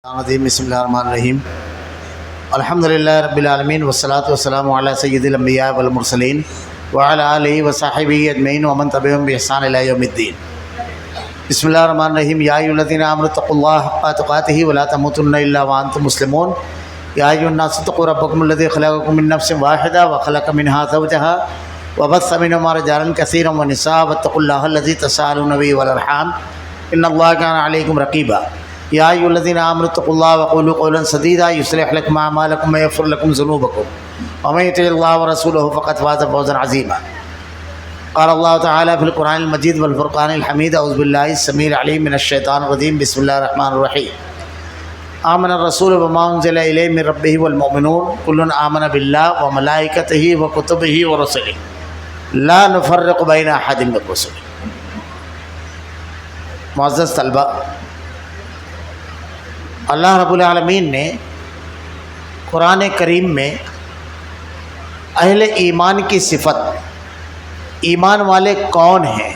الرجیم بسم اللہ الرحمن الرحیم الحمدللہ رب العالمین والصلاة والسلام علی سید الانبیاء والمرسلین وعلی آلہ وصحبہ اجمعین ومن تبعہم بإحسان الی یوم الدین۔ بسم اللہ الرحمن الرحیم۔ یا ایھا الذین آمنوا اتقوا اللہ حق تقاتہ ولا تموتن الا وانتم مسلمون۔ یا ایھا الناس اتقوا ربکم الذی خلقکم من نفس واحدہ وخلق منها زوجہا وبث منہما رجالا کثیرا ونساء واتقوا اللہ الذی تساءلون به والارحام ان اللہ کان علیکم رقیبا۔ یا ایھا الذین آمنوا اتقوا اللہ وقولوا قولا سدیدا یصلح لکم اعمالکم ویغفر لکم ذنوبکم ومن یطع اللہ ورسولہ فقد فاز فوزا عظیما۔ قال اللہ تعالی فی القرآن المجید والفرقان الحمید۔ اعوذ باللہ السمیع العلیم من الشیطان الرجیم۔ بسم اللہ الرحمن الرحیم۔ آمن الرسول بما انزل الیہ من ربہ والمؤمنون کل آمن باللہ وملائکتہ وکتبہ ورسلہ لا نفرق بین احد من رسلہ۔ معزز طلبہ، اللہ رب العالمین نے قرآن کریم میں اہل ایمان کی صفت، ایمان والے کون ہیں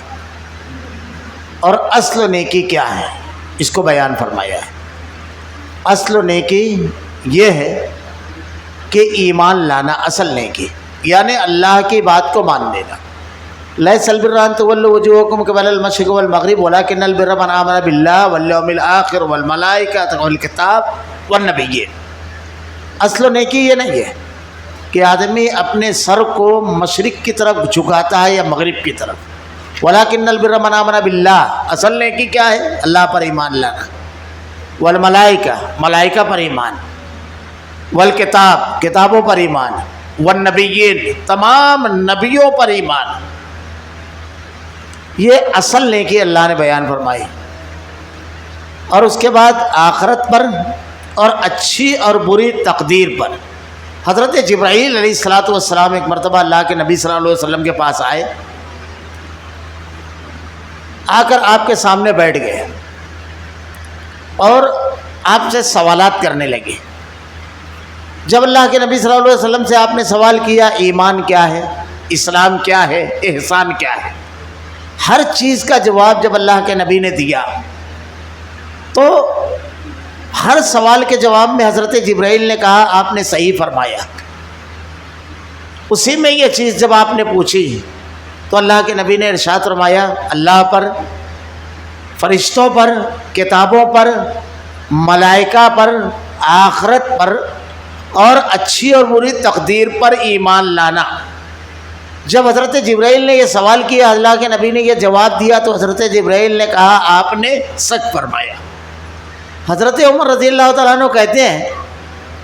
اور اصل نیکی کیا ہے، اس کو بیان فرمایا ہے۔ اصل نیکی یہ ہے کہ ایمان لانا، اصل نیکی یعنی اللہ کی بات کو مان لینا۔ لیس البر ان تولوا وجوہکم قبل المشرق والمغرب ولکن البر من آمن باللہ والیوم الآخر والملائکۃ والکتاب والنبیین۔ اصل نیکی یہ نہیں ہے کہ آدمی اپنے سر کو مشرق کی طرف جھکاتا ہے یا مغرب کی طرف۔ ولکن البر من آمن باللہ، اصل نیکی کیا ہے؟ اللہ پر ایمان لانا، والملائکہ، ملائکہ پر ایمان، والکتاب، کتابوں پر ایمان، والنبیین، تمام نبیوں پر ایمان۔ یہ اصل نیکی اللہ نے بیان فرمائی۔ اور اس کے بعد آخرت پر اور اچھی اور بری تقدیر پر۔ حضرت جبرائیل علیہ الصلاۃ والسلام ایک مرتبہ اللہ کے نبی صلی اللہ علیہ وسلم کے پاس آئے، آ کر آپ کے سامنے بیٹھ گئے اور آپ سے سوالات کرنے لگے۔ جب اللہ کے نبی صلی اللہ علیہ وسلم سے آپ نے سوال کیا ایمان کیا ہے، اسلام کیا ہے، احسان کیا ہے، ہر چیز کا جواب جب اللہ کے نبی نے دیا تو ہر سوال کے جواب میں حضرت جبرائیل نے کہا آپ نے صحیح فرمایا۔ اسی میں یہ چیز جب آپ نے پوچھی تو اللہ کے نبی نے ارشاد فرمایا اللہ پر، فرشتوں پر، کتابوں پر، ملائکہ پر، آخرت پر اور اچھی اور بری تقدیر پر ایمان لانا۔ جب حضرت جبرائیل نے یہ سوال کیا، اللہ کے نبی نے یہ جواب دیا تو حضرت جبرائیل نے کہا آپ نے سچ فرمایا۔ حضرت عمر رضی اللہ تعالیٰ عنہ کہتے ہیں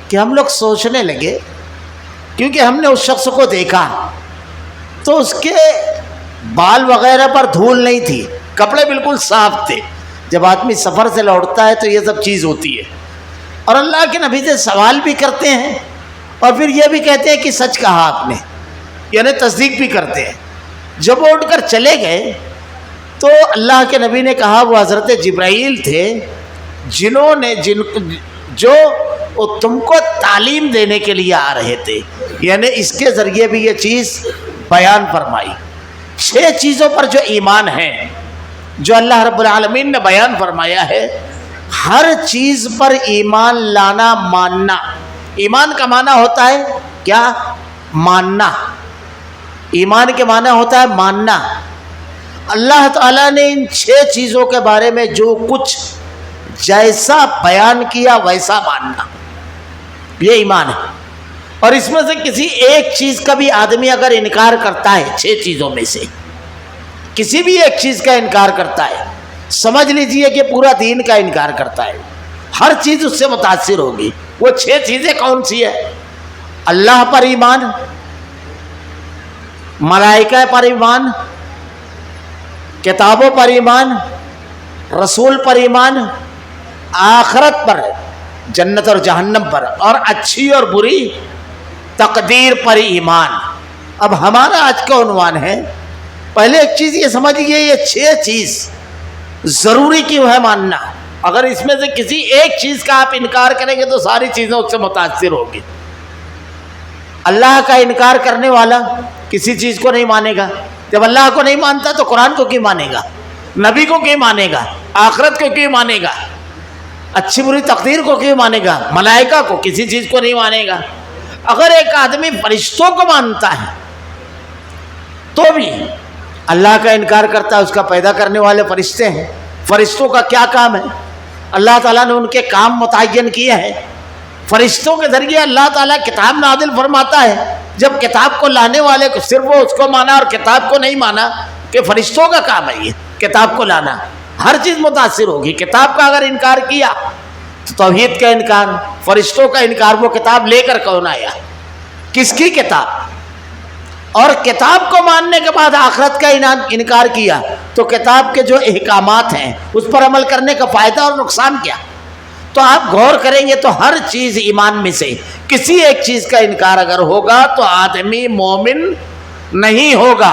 کہ ہم لوگ سوچنے لگے، کیونکہ ہم نے اس شخص کو دیکھا تو اس کے بال وغیرہ پر دھول نہیں تھی، کپڑے بالکل صاف تھے۔ جب آدمی سفر سے لوٹتا ہے تو یہ سب چیز ہوتی ہے، اور اللہ کے نبی سے سوال بھی کرتے ہیں اور پھر یہ بھی کہتے ہیں کہ سچ کہا آپ نے، یعنی تصدیق بھی کرتے ہیں۔ جب وہ اٹھ کر چلے گئے تو اللہ کے نبی نے کہا وہ حضرت جبرائیل تھے جنہوں نے جو تم کو تعلیم دینے کے لیے آ رہے تھے، یعنی اس کے ذریعے بھی یہ چیز بیان فرمائی۔ 6 چیزوں پر جو ایمان ہے، جو اللہ رب العالمین نے بیان فرمایا ہے، ہر چیز پر ایمان لانا، ماننا۔ ایمان کا معنی ہوتا ہے کیا؟ ماننا۔ ایمان کے معنی ہوتا ہے ماننا۔ اللہ تعالیٰ نے ان 6 چیزوں کے بارے میں جو کچھ جیسا بیان کیا ویسا ماننا، یہ ایمان ہے۔ اور اس میں سے کسی ایک چیز کا بھی آدمی اگر انکار کرتا ہے، 6 چیزوں میں سے کسی بھی ایک چیز کا انکار کرتا ہے، سمجھ لیجئے کہ پورا دین کا انکار کرتا ہے، ہر چیز اس سے متاثر ہوگی۔ وہ 6 چیزیں کون سی ہیں؟ اللہ پر ایمان، ملائکہ پر ایمان، کتابوں پر ایمان، رسول پر ایمان، آخرت پر، جنت اور جہنم پر، اور اچھی اور بری تقدیر پر ایمان۔ اب ہمارا آج کا عنوان ہے، پہلے ایک چیز یہ سمجھیے، یہ 6 چیز ضروری کیوں ہے ماننا؟ اگر اس میں سے کسی ایک چیز کا آپ انکار کریں گے تو ساری چیزیں اس سے متاثر ہوگی۔ اللہ کا انکار کرنے والا کسی چیز کو نہیں مانے گا۔ جب اللہ کو نہیں مانتا تو قرآن کو کیوں مانے گا؟ نبی کو کیوں مانے گا؟ آخرت کو کیوں مانے گا؟ اچھی بری تقدیر کو کیوں مانے گا؟ ملائکہ کو، کسی چیز کو نہیں مانے گا۔ اگر ایک آدمی فرشتوں کو مانتا ہے تو بھی اللہ کا انکار کرتا ہے۔ اس کا پیدا کرنے والے فرشتے ہیں، فرشتوں کا کیا کام ہے؟ اللہ تعالیٰ نے ان کے کام متعین کیے ہیں۔ فرشتوں کے ذریعے اللہ تعالیٰ کتاب نازل فرماتا ہے۔ جب کتاب کو لانے والے کو صرف وہ اس کو مانا اور کتاب کو نہیں مانا، کہ فرشتوں کا کام ہے یہ کتاب کو لانا، ہر چیز متاثر ہوگی۔ کتاب کا اگر انکار کیا تو توحید کا انکار، فرشتوں کا انکار۔ وہ کتاب لے کر کون آیا؟ کس کی کتاب؟ اور کتاب کو ماننے کے بعد آخرت کا انکار کیا تو کتاب کے جو احکامات ہیں اس پر عمل کرنے کا فائدہ اور نقصان کیا؟ تو آپ غور کریں گے تو ہر چیز ایمان میں سے کسی ایک چیز کا انکار اگر ہوگا تو آدمی مومن نہیں ہوگا۔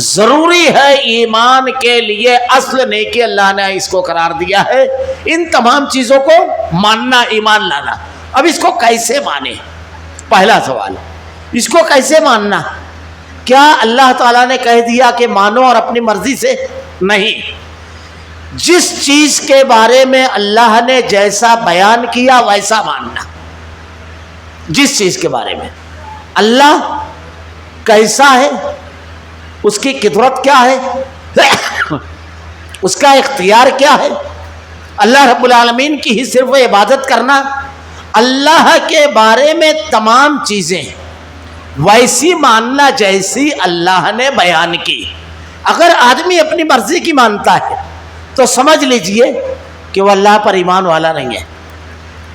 ضروری ہے ایمان کے لیے اصل نیکی اللہ نے اس کو قرار دیا ہے، ان تمام چیزوں کو ماننا، ایمان لانا۔ اب اس کو کیسے مانے؟ پہلا سوال، اس کو کیسے ماننا؟ کیا اللہ تعالیٰ نے کہہ دیا کہ مانو اور اپنی مرضی سے؟ نہیں، جس چیز کے بارے میں اللہ نے جیسا بیان کیا ویسا ماننا۔ جس چیز کے بارے میں اللہ کیسا ہے، اس کی قدرت کیا ہے، اس کا اختیار کیا ہے، اللہ رب العالمین کی ہی صرف عبادت کرنا، اللہ کے بارے میں تمام چیزیں ویسی ماننا جیسی اللہ نے بیان کی۔ اگر آدمی اپنی مرضی کی مانتا ہے تو سمجھ لیجئے کہ وہ اللہ پر ایمان والا نہیں ہے۔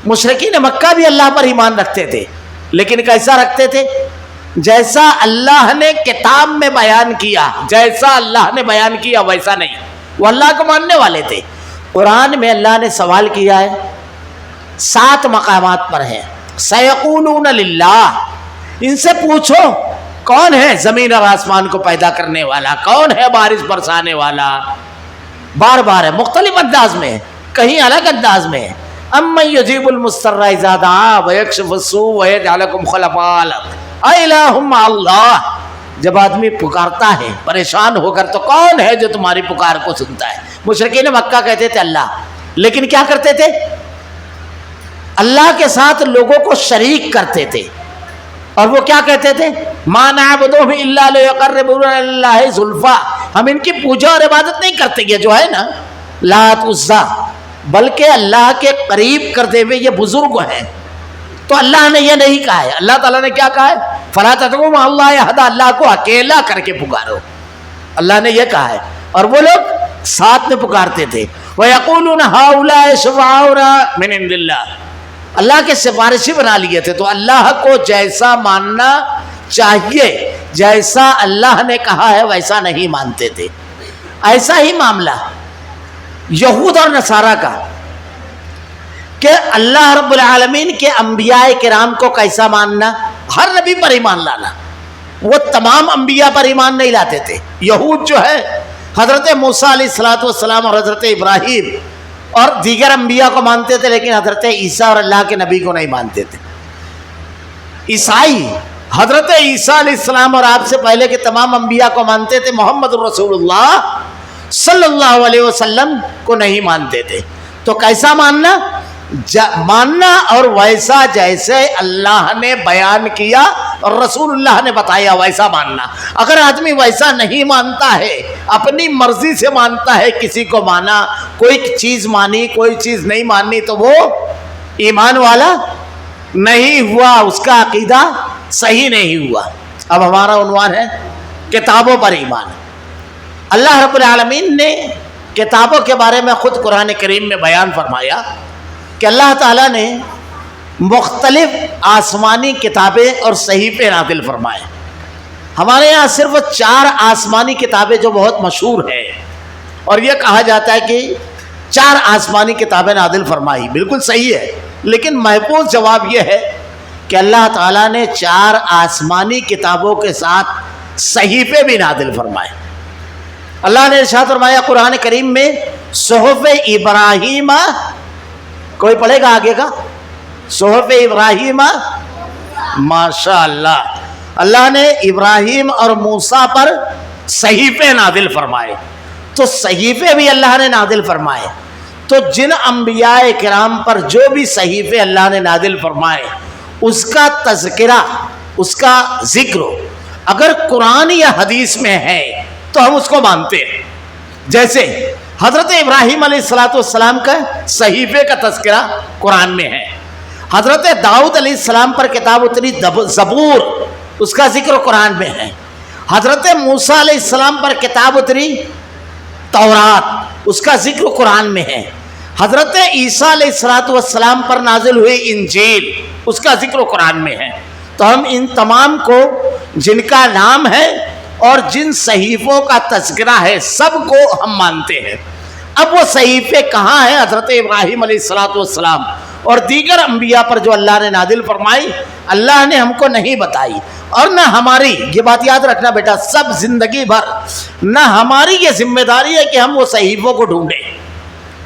مشرکین مکہ بھی اللہ پر ایمان رکھتے تھے، لیکن کیسا رکھتے تھے؟ جیسا اللہ نے کتاب میں بیان کیا، جیسا اللہ نے بیان کیا ویسا نہیں۔ وہ اللہ کو ماننے والے تھے۔ قرآن میں اللہ نے سوال کیا ہے، 7 مقامات پر ہے، سیقولون للہ، ان سے پوچھو کون ہے زمین اور آسمان کو پیدا کرنے والا، کون ہے بارش برسانے والا۔ بار بار ہے، مختلف انداز میں، کہیں الگ انداز میں۔ امن یجیب المضطر اذا دعا ویکشف السوء ویجعلکم خلفاء الارض االہ مع اللہ۔ جب آدمی پکارتا ہے پریشان ہو کر تو کون ہے جو تمہاری پکار کو سنتا ہے؟ مشرکین مکہ کہتے تھے اللہ، لیکن کیا کرتے تھے؟ اللہ کے ساتھ لوگوں کو شریک کرتے تھے۔ اور وہ کیا کہتے تھے؟ ما نعبدهم الا ليقربونا الى الله زلفا، ہم ان کی پوجا اور عبادت نہیں کرتے، یہ جو ہے نا لات عزا، بلکہ اللہ کے قریب کرتے ہوئے یہ بزرگ ہیں۔ تو اللہ نے یہ نہیں کہا ہے، اللہ تعالیٰ نے کیا کہا ہے؟ فلا تدعوا مع الله احدا، اللہ کو اکیلا کر کے پکارو، اللہ نے یہ کہا ہے۔ اور وہ لوگ ساتھ میں پکارتے تھے، وَيَقُولُونَ هَؤُلَاءِ شُفَعَاؤُنَا مِنْ عِنْدِ اللَّهِ، اللہ کے سفارشی بنا لیے تھے۔ تو اللہ کو جیسا ماننا چاہیے، جیسا اللہ نے کہا ہے ویسا نہیں مانتے تھے۔ ایسا ہی معاملہ یہود اور نصارہ کا، کہ اللہ رب العالمین کے انبیاء کرام کو کیسا ماننا؟ ہر نبی پر ایمان لانا۔ وہ تمام انبیاء پر ایمان نہیں لاتے تھے۔ یہود جو ہے حضرت موسیٰ علیہ السلام اور حضرت ابراہیم اور دیگر انبیاء کو مانتے تھے، لیکن حضرت عیسیٰ اور اللہ کے نبی کو نہیں مانتے تھے۔ عیسائی حضرت عیسیٰ علیہ السلام اور آپ سے پہلے کے تمام انبیاء کو مانتے تھے، محمد رسول اللہ صلی اللہ علیہ وسلم کو نہیں مانتے تھے۔ تو کیسا ماننا؟ ماننا اور ویسا جیسے اللہ نے بیان کیا اور رسول اللہ نے بتایا ویسا ماننا۔ اگر آدمی ویسا نہیں مانتا ہے، اپنی مرضی سے مانتا ہے، کسی کو مانا، کوئی چیز مانی، کوئی چیز نہیں ماننی، تو وہ ایمان والا نہیں ہوا، اس کا عقیدہ صحیح نہیں ہوا۔ اب ہمارا عنوان ہے کتابوں پر ایمان۔ اللہ رب العالمین نے کتابوں کے بارے میں خود قرآن کریم میں بیان فرمایا کہ اللہ تعالیٰ نے مختلف آسمانی کتابیں اور صحیفے نازل فرمائے۔ ہمارے یہاں صرف 4 آسمانی کتابیں جو بہت مشہور ہیں، اور یہ کہا جاتا ہے کہ 4 آسمانی کتابیں نازل فرمائی، بالکل صحیح ہے، لیکن محفوظ جواب یہ ہے کہ اللہ تعالیٰ نے 4 آسمانی کتابوں کے ساتھ صحیفے بھی نازل فرمائے۔ اللہ نے ارشاد فرمایا قرآن کریم میں، صحف ابراہیم، کوئی پڑھے گا آگے کا؟ صحف ابراہیم، ماشاء اللہ، اللہ نے ابراہیم اور موسیٰ پر صحیفے نازل فرمائے۔ تو صحیفے بھی اللہ نے نازل فرمائے۔ تو جن انبیاء کرام پر جو بھی صحیفے اللہ نے نازل فرمائے اس کا تذکرہ، اس کا ذکر اگر قرآن یا حدیث میں ہے تو ہم اس کو مانتے ہیں. جیسے حضرت ابراہیم علیہ السلام کا صحیفے کا تذکرہ قرآن میں ہے، حضرت داؤد علیہ السلام پر کتاب اتری زبور، اس کا ذکر قرآن میں ہے، حضرت موسیٰ علیہ السلام پر کتاب اتری تورات، اس کا ذکر قرآن میں ہے، حضرت عیسیٰ علیہ السلام پر نازل ہوئی انجیل، اس کا ذکر قرآن میں ہے. تو ہم ان تمام کو جن کا نام ہے اور جن صحیفوں کا تذکرہ ہے سب کو ہم مانتے ہیں. اب وہ صحیفے کہاں ہیں؟ حضرت ابراہیم علیہ السلام اور دیگر انبیاء پر جو اللہ نے نازل فرمائی اللہ نے ہم کو نہیں بتائی، اور نہ ہماری، یہ بات یاد رکھنا بیٹا، سب زندگی بھر نہ ہماری یہ ذمہ داری ہے کہ ہم وہ صحیفوں کو ڈھونڈیں.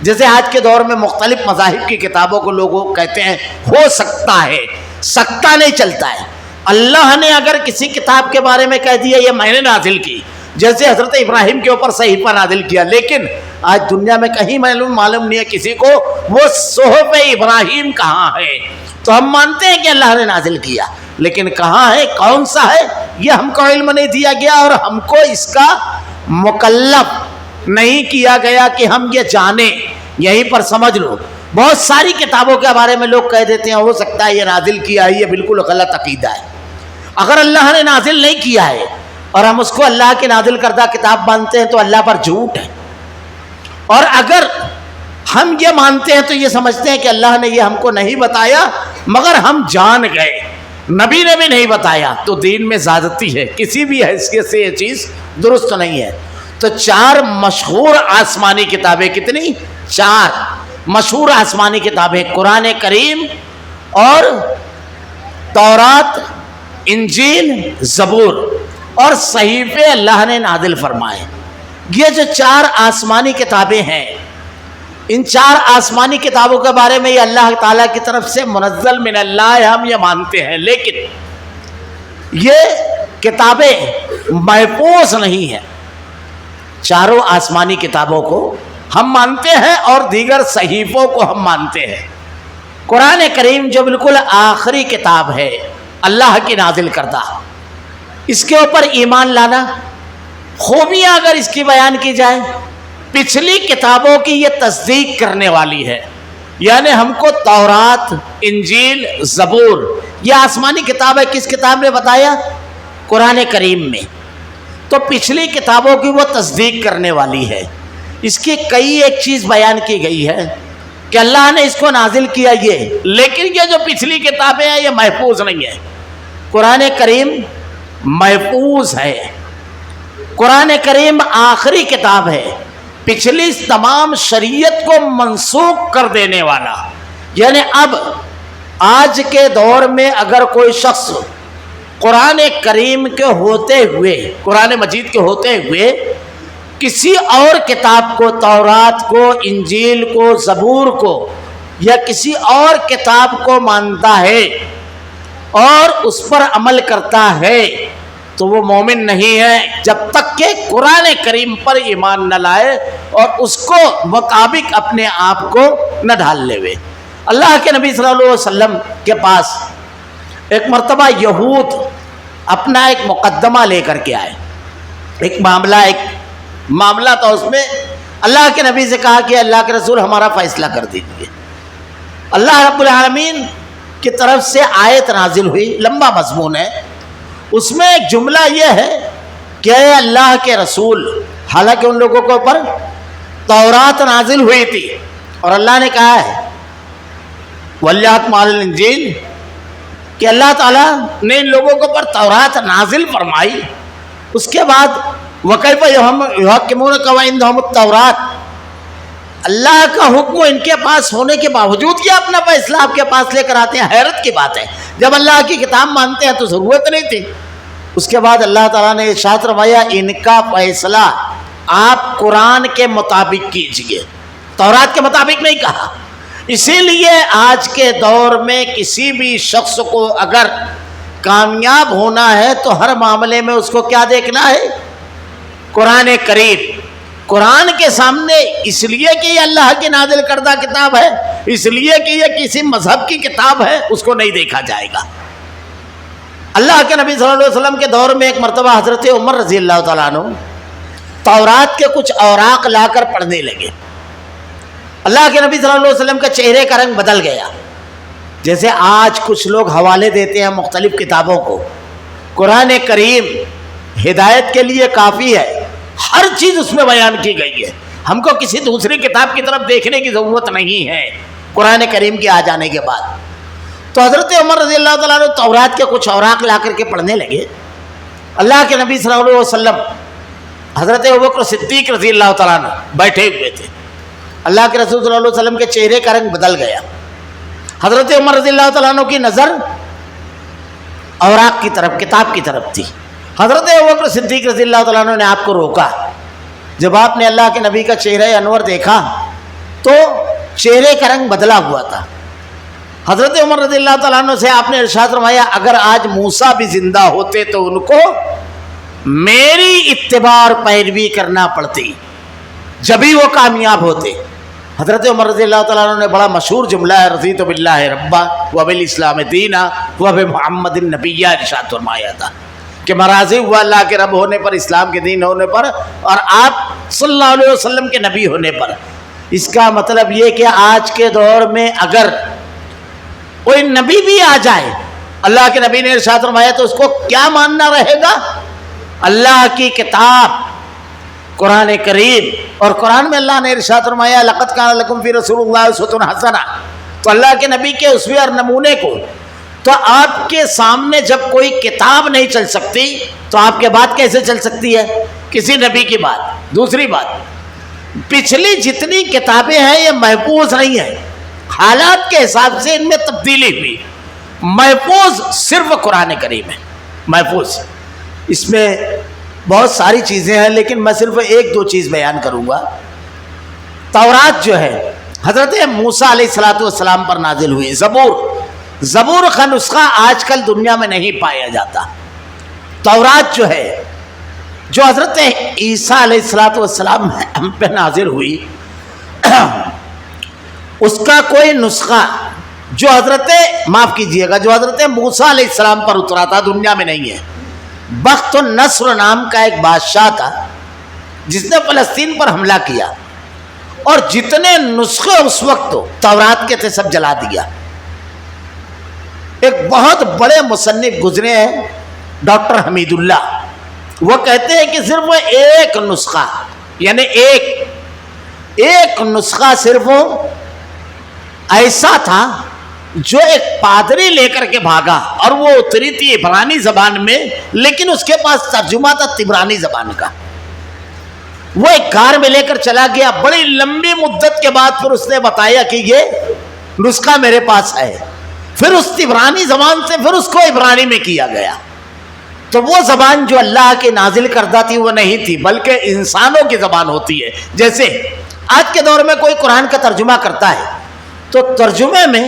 جیسے آج کے دور میں مختلف مذاہب کی کتابوں کو لوگوں کہتے ہیں ہو سکتا ہے، سکتا نہیں چلتا ہے. اللہ نے اگر کسی کتاب کے بارے میں کہہ دیا یہ میں نے نازل کی، جیسے حضرت ابراہیم کے اوپر صحیفہ نازل کیا، لیکن آج دنیا میں کہیں معلوم نہیں ہے کسی کو وہ صحف ابراہیم کہاں ہے. تو ہم مانتے ہیں کہ اللہ نے نازل کیا، لیکن کہاں ہے، کون سا ہے، یہ ہم کو علم نہیں دیا گیا اور ہم کو اس کا مکلف نہیں کیا گیا کہ ہم یہ جانیں. یہیں پر سمجھ لو بہت ساری کتابوں کے بارے میں لوگ کہہ دیتے ہیں ہو سکتا ہے یہ نازل کیا ہے، یہ بالکل غلط عقیدہ ہے. اگر اللہ نے نازل نہیں کیا ہے اور ہم اس کو اللہ کی نازل کردہ کتاب مانتے ہیں تو اللہ پر جھوٹ ہے. اور اگر ہم یہ مانتے ہیں تو یہ سمجھتے ہیں کہ اللہ نے یہ ہم کو نہیں بتایا مگر ہم جان گئے، نبی نے بھی نہیں بتایا، تو دین میں زیادتی ہے. کسی بھی حیثیت سے یہ چیز درست نہیں ہے. تو 4 مشہور آسمانی کتابیں، کتنی؟ 4 مشہور آسمانی کتابیں، قرآن کریم اور تورات، انجیل، زبور اور صحیفے اللہ نے نازل فرمائے. یہ جو 4 آسمانی کتابیں ہیں، ان 4 آسمانی کتابوں کے بارے میں یہ اللہ تعالیٰ کی طرف سے منزل من اللہ ہے، ہم یہ مانتے ہیں، لیکن یہ کتابیں محفوظ نہیں ہیں. 4 آسمانی کتابوں کو ہم مانتے ہیں اور دیگر صحیفوں کو ہم مانتے ہیں. قرآن کریم جو بالکل آخری کتاب ہے اللہ کی نازل کردہ، اس کے اوپر ایمان لانا، خوبیاں اگر اس کی بیان کی جائے، پچھلی کتابوں کی یہ تصدیق کرنے والی ہے. یعنی ہم کو تورات، انجیل، زبور یہ آسمانی کتاب ہے، کس کتاب نے بتایا؟ قرآن کریم میں. تو پچھلی کتابوں کی وہ تصدیق کرنے والی ہے. اس کی کئی ایک چیز بیان کی گئی ہے کہ اللہ نے اس کو نازل کیا یہ، لیکن یہ جو پچھلی کتابیں ہیں یہ محفوظ نہیں ہے. قرآن کریم محفوظ ہے. قرآن کریم آخری کتاب ہے، پچھلی تمام شریعت کو منسوخ کر دینے والا. یعنی اب آج کے دور میں اگر کوئی شخص قرآن کریم کے ہوتے ہوئے، قرآن مجید کے ہوتے ہوئے کسی اور کتاب کو، تورات کو، انجیل کو، زبور کو یا کسی اور کتاب کو مانتا ہے اور اس پر عمل کرتا ہے تو وہ مومن نہیں ہے جب تک کہ قرآن کریم پر ایمان نہ لائے اور اس کو مطابق اپنے آپ کو نہ ڈھال لے. اللہ کے نبی صلی اللہ علیہ وسلم کے پاس ایک مرتبہ یہود اپنا ایک مقدمہ لے کر کے آئے. ایک معاملہ تھا، اس میں اللہ کے نبی سے کہا کہ اللہ کے رسول ہمارا فیصلہ کر دیجیے. اللہ رب العالمین کی طرف سے آیت نازل ہوئی، لمبا مضمون ہے. اس میں ایک جملہ یہ ہے کہ اے اللہ کے رسول، حالانکہ ان لوگوں کے اوپر تورات نازل ہوئی تھی اور اللہ نے کہا ہے وَلْيَحْكُمْ عَلَى الْإِنْجِيلِ کہ اللہ تعالیٰ نے ان لوگوں کے اوپر تورات نازل فرمائی. اس کے بعد وَكَيْفَ يُحَكِّمُونَكَ وَعِندَهُمُ التَّوْرَاتُ، اللہ کا حکم ان کے پاس ہونے کے باوجود کیا اپنا فیصلہ آپ کے پاس لے کر آتے ہیں؟ حیرت کی بات ہے. جب اللہ کی کتاب مانتے ہیں تو ضرورت نہیں تھی. اس کے بعد اللہ تعالیٰ نے ارشاد فرمایا ان کا فیصلہ آپ قرآن کے مطابق کیجئے، تورات کے مطابق نہیں کہا. اسی لیے آج کے دور میں کسی بھی شخص کو اگر کامیاب ہونا ہے تو ہر معاملے میں اس کو کیا دیکھنا ہے؟ قرآن کریم. قرآن کے سامنے اس لیے کہ یہ اللہ کی نازل کردہ کتاب ہے، اس لیے کہ یہ کسی مذہب کی کتاب ہے، اس کو نہیں دیکھا جائے گا۔ اللہ کے نبی صلی اللہ علیہ وسلم کے دور میں ایک مرتبہ حضرت عمر رضی اللہ تعالیٰ عنہ تورات کے کچھ اوراق لا کر پڑھنے لگے۔ اللہ کے نبی صلی اللہ علیہ وسلم کا چہرے کا رنگ بدل گیا۔ جیسے آج کچھ لوگ حوالے دیتے ہیں مختلف کتابوں کو، قرآن کریم ہدایت کے لیے کافی ہے، ہر چیز اس میں بیان کی گئی ہے، ہم کو کسی دوسری کتاب کی طرف دیکھنے کی ضرورت نہیں ہے قرآن کریم کے آ جانے کے بعد۔ تو حضرت عمر رضی اللہ تعالیٰ عنہ تورات کے کچھ اوراق لا کر کے پڑھنے لگے۔ اللہ کے نبی صلی اللہ علیہ وسلم حضرت ابوبکر صدیق رضی اللہ تعالیٰ عنہ بیٹھے ہوئے تھے۔ اللہ کے رسول صلی اللہ علیہ وسلم کے چہرے کا رنگ بدل گیا۔ حضرت عمر رضی اللہ تعالیٰ عنہ کی نظر اوراق کی طرف، کتاب کی طرف تھی۔ حضرت ابوبکر صدیق رضی اللہ تعالیٰ عنہ نے آپ کو روکا۔ جب آپ نے اللہ کے نبی کا چہرہ انور دیکھا تو چہرے کا رنگ بدلا ہوا تھا۔ حضرت عمر رضی اللہ تعالیٰ عنہ سے آپ نے ارشاد فرمایا، اگر آج موسیٰ بھی زندہ ہوتے تو ان کو میری اتباع اور پیروی کرنا پڑتی، جبھی وہ کامیاب ہوتے۔ حضرت عمر رضی اللہ تعالیٰ عنہ نے بڑا مشہور جملہ ہے، رضیت باللہ ربا وبالاسلام دینا وبمحمد النبی ارشاد فرمایا تھا کہ میں راضی ہوا اللہ کے رب ہونے پر، اسلام کے دین ہونے پر، اور آپ صلی اللہ علیہ وسلم کے نبی ہونے پر۔ اس کا مطلب یہ کہ آج کے دور میں اگر کوئی نبی بھی آ جائے، اللہ کے نبی نے ارشاد فرمایا، تو اس کو کیا ماننا رہے گا؟ اللہ کی کتاب قرآن کریم، اور قرآن میں اللہ نے ارشاد فرمایا لقد کان لکم فی رسول اللہ اسوۃ حسنہ، تو اللہ کے نبی کے اسوے اور نمونے کو۔ تو آپ کے سامنے جب کوئی کتاب نہیں چل سکتی تو آپ کے بات کیسے چل سکتی ہے؟ کسی نبی کی بات۔ دوسری بات، پچھلی جتنی کتابیں ہیں یہ محفوظ نہیں ہیں، حالات کے حساب سے ان میں تبدیلی ہوئی، محفوظ صرف قرآن کریم ہے، محفوظ۔ اس میں بہت ساری چیزیں ہیں لیکن میں صرف ایک دو چیز بیان کروں گا۔ تورات جو ہے حضرت موسیٰ علیہ السلام پر نازل ہوئی۔ زبور کا نسخہ آج کل دنیا میں نہیں پایا جاتا۔ تورات جو ہے، جو حضرت عیسیٰ علیہ السلام ہم پہ نازل ہوئی، اس کا کوئی نسخہ جو جو حضرت موسیٰ علیہ السلام پر اترا تھا دنیا میں نہیں ہے۔ بخت النصر نام کا ایک بادشاہ تھا جس نے فلسطین پر حملہ کیا، اور جتنے نسخے اس وقت تورات کے تھے سب جلا دیا۔ ایک بہت بڑے مصنف گزرے ہیں ڈاکٹر حمید اللہ، وہ کہتے ہیں کہ صرف ایک نسخہ، یعنی ایک نسخہ صرف ایسا تھا جو ایک پادری لے کر کے بھاگا، اور وہ اتری تھی عبرانی زبان میں، لیکن اس کے پاس ترجمہ تھا تبرانی زبان کا۔ وہ ایک کار میں لے کر چلا گیا، بڑی لمبی مدت کے بعد پھر اس نے بتایا کہ یہ نسخہ میرے پاس ہے۔ پھر اس تبرانی زبان سے پھر اس کو عبرانی میں کیا گیا۔ تو وہ زبان جو اللہ کی نازل کردہ تھی وہ نہیں تھی، بلکہ انسانوں کی زبان ہوتی ہے۔ جیسے آج کے دور میں کوئی قرآن کا ترجمہ کرتا ہے تو ترجمے میں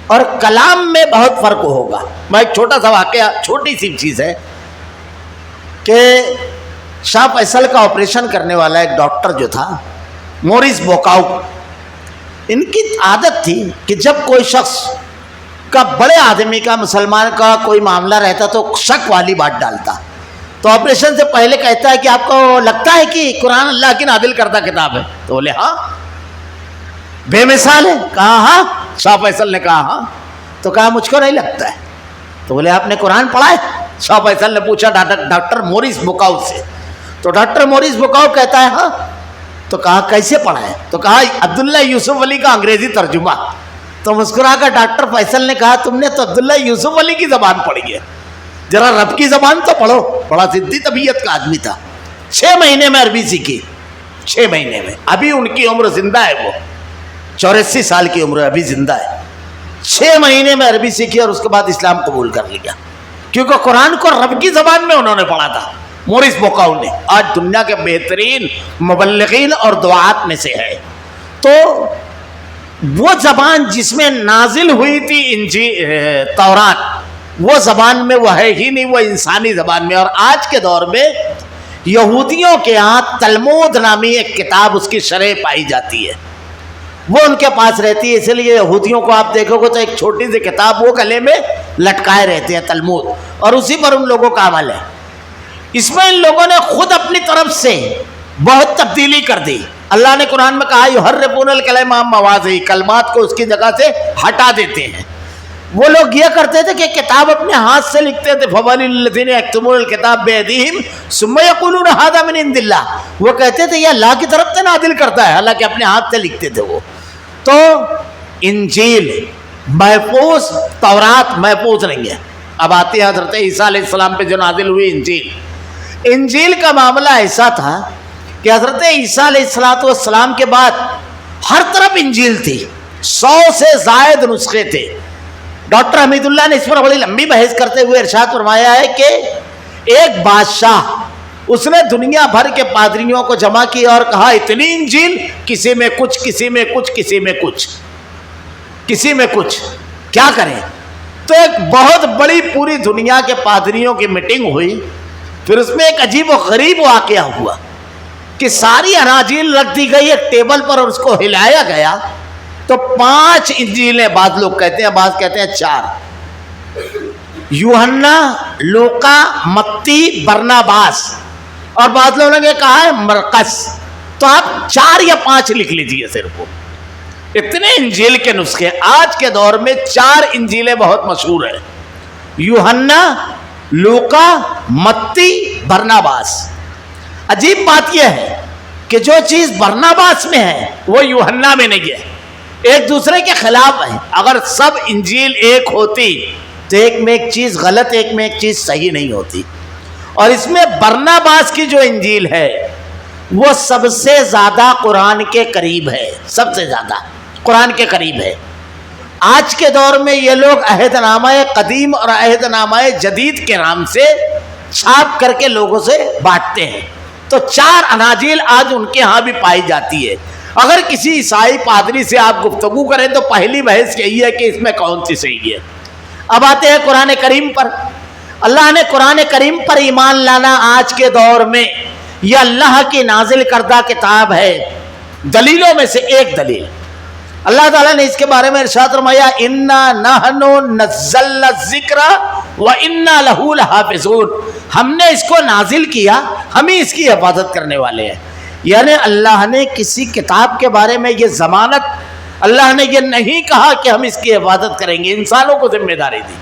اور کلام میں بہت فرق ہوگا۔ میں ایک چھوٹا سا واقعہ، چھوٹی سی چیز ہے کہ شاہ فیصل کا آپریشن کرنے والا ایک ڈاکٹر جو تھا موریس بوکاؤ، ان کی عادت تھی کہ جب کوئی شخص کا، بڑے آدمی کا، مسلمان کا کوئی معاملہ رہتا تو شک والی بات ڈالتا۔ تو آپریشن سے پہلے کہتا ہے کہ آپ کو لگتا ہے کہ قرآن اللہ کی نازل کردہ کتاب ہے؟ تو بولے ہاں، بے مثال ہے۔ کہا ہاں، شاہ فیصل نے کہا ہاں۔ تو کہا مجھ کو نہیں لگتا ہے۔ تو بولے آپ نے قرآن پڑھا ہے؟ شاہ فیصل نے پوچھا ڈاکٹر موریس بوکاؤ سے۔ تو ڈاکٹر موریس بوکاؤ کہتا ہے ہاں۔ تو کہا کیسے پڑھا ہے؟ تو کہا عبداللہ یوسف علی کا انگریزی ترجمہ۔ تو مسکرا کر ڈاکٹر فیصل نے کہا تم نے تو عبداللہ یوسف علی کی زبان پڑھی ہے، ذرا رب کی زبان تو پڑھو۔ بڑا ضدی طبیعت کا آدمی تھا، 6 مہینے میں عربی سیکھی، 6 مہینے میں۔ ابھی ان کی عمر زندہ ہے، وہ 84 سال کی عمر ابھی زندہ ہے۔ 6 مہینے میں عربی سیکھی اور اس کے بعد اسلام قبول کر لیا، کیونکہ قرآن کو رب کی زبان میں انہوں نے پڑھا تھا۔ موریس بوکاؤ نے آج دنیا کے بہترین مبلغین اور دعات میں سے ہے۔ تو وہ زبان جس میں نازل ہوئی تھی تورات، وہ زبان میں وہ ہے ہی نہیں، وہ انسانی زبان میں۔ اور آج کے دور میں یہودیوں کے ہاں تلمود نامی ایک کتاب اس کی شرح پائی جاتی ہے، وہ ان کے پاس رہتی ہے، اس لیے یہودیوں کو آپ دیکھو گے تو ایک چھوٹی سی کتاب وہ گلے میں لٹکائے رہتے ہیں تلمود، اور اسی پر ان لوگوں کا عمل ہے۔ اس میں ان لوگوں نے خود اپنی طرف سے بہت تبدیلی کر دی۔ اللہ نے قرآن میں کہا یحرفون الکلم عن مواضعہ، کلمات کو اس کی جگہ سے ہٹا دیتے ہیں۔ وہ لوگ یہ کرتے تھے کہ کتاب اپنے ہاتھ سے لکھتے تھے، فَوَيْلٌ لِّلَّذِينَ يَكْتُبُونَ الْكِتَابَ بِأَيْدِيهِمْ ثُمَّ يَقُولُونَ هَٰذَا مِنْ عِندِ اللَّهِ، وہ کہتے تھے یہ اللہ کی طرف سے نازل کرتا ہے، حالانکہ اپنے ہاتھ سے لکھتے تھے وہ۔ تو انجیل محفوظ، تورات محفوظ نہیں ہے۔ اب آتے ہیں حضرت عیسیٰ علیہ السلام پہ جو نازل ہوئی انجیل۔ انجیل کا معاملہ ایسا تھا کہ حضرت عیسیٰ علیہ السلام کے بعد ہر طرف انجیل تھی، 100 سے زائد نسخے تھے۔ ڈاکٹر حمید اللہ نے اس پر بڑی لمبی بحث کرتے ہوئے ارشاد فرمایا ہے کہ ایک بادشاہ، اس نے دنیا بھر کے پادریوں کو جمع کیا اور کہا اتنی انجیل، کسی میں کچھ، کسی میں کچھ، کسی میں کچھ، کسی میں کچھ، کیا کریں؟ تو ایک بہت بڑی پوری دنیا کے پادریوں کی میٹنگ ہوئی، پھر اس میں ایک عجیب و غریب واقعہ ہوا کہ ساری اناجیل رکھ دی گئی ایک ٹیبل پر اور اس کو ہلایا گیا تو 5 انجیلیں، بعض لوگ کہتے ہیں، بعض کہتے ہیں 4، یوحنا، لوقا، متی، برناباس، اور بعض لوگوں نے کہا ہے مرقس۔ تو آپ 4 یا 5 لکھ لیجیے صرف۔ اتنے انجیل کے نسخے آج کے دور میں 4 انجیلیں بہت مشہور ہیں، یوحنا، لوقا، متی، برناباس۔ عجیب بات یہ ہے کہ جو چیز برناباس میں ہے وہ یوحنا میں نہیں ہے، ایک دوسرے کے خلاف ہے۔ اگر سب انجیل ایک ہوتی تو ایک میں ایک چیز غلط، ایک میں ایک چیز صحیح نہیں ہوتی۔ اور اس میں برناباس کی جو انجیل ہے وہ سب سے زیادہ قرآن کے قریب ہے، سب سے زیادہ قرآن کے قریب ہے۔ آج کے دور میں یہ لوگ عہد نامہ قدیم اور عہد نامہ جدید کے نام سے چھاپ کر کے لوگوں سے بانٹتے ہیں۔ تو 4 اناجیل آج ان کے ہاں بھی پائی جاتی ہے۔ اگر کسی عیسائی پادری سے آپ گفتگو کریں تو پہلی بحث یہی ہے کہ اس میں کون سی صحیح ہے۔ اب آتے ہیں قرآن کریم پر۔ اللہ نے قرآن کریم پر ایمان لانا آج کے دور میں یہ اللہ کی نازل کردہ کتاب ہے۔ دلیلوں میں سے ایک دلیل اللہ تعالیٰ نے اس کے بارے میں ارشاد فرمایا اِنَّا نَحْنُ نَزَّلْنَا الذِّكْرَ وَإِنَّا لَهُ لَحَافِظُونَ، ہم نے اس کو نازل کیا، ہم ہی اس کی حفاظت کرنے والے ہیں۔ یعنی اللہ نے کسی کتاب کے بارے میں یہ ضمانت، اللہ نے یہ نہیں کہا کہ ہم اس کی حفاظت کریں گے، انسانوں کو ذمہ داری دی،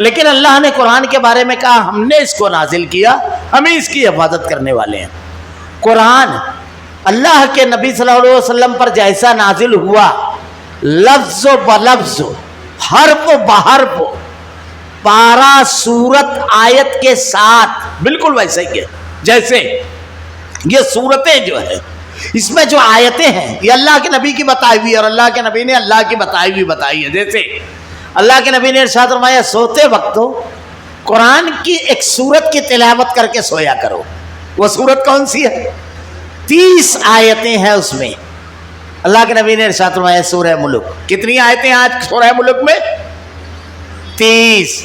لیکن اللہ نے قرآن کے بارے میں کہا ہم نے اس کو نازل کیا، ہم ہی اس کی حفاظت کرنے والے ہیں۔ قرآن اللہ کے نبی صلی اللہ علیہ وسلم پر جیسا نازل ہوا، لفظ و بلفظ، حرف و بحرف، پارا، سورت، آیت کے ساتھ بالکل ویسے ہی ہے۔ جیسے یہ سورتیں جو ہے اس میں جو آیتیں ہیں یہ اللہ کے نبی کی بتائی ہوئی، اور اللہ کے نبی نے اللہ کی بتائی ہوئی بتائی ہے۔ جیسے اللہ کے نبی نے ارشاد فرمایا سوتے وقت قرآن کی ایک سورت کی تلاوت کر کے سویا کرو۔ وہ سورت کون سی ہے؟ 30 آیتیں ہیں اس میں۔ اللہ کے نبی نے ارشاد فرمایا سورہ ملک۔ کتنی آیتیں آج سورہ ملک میں؟ 30۔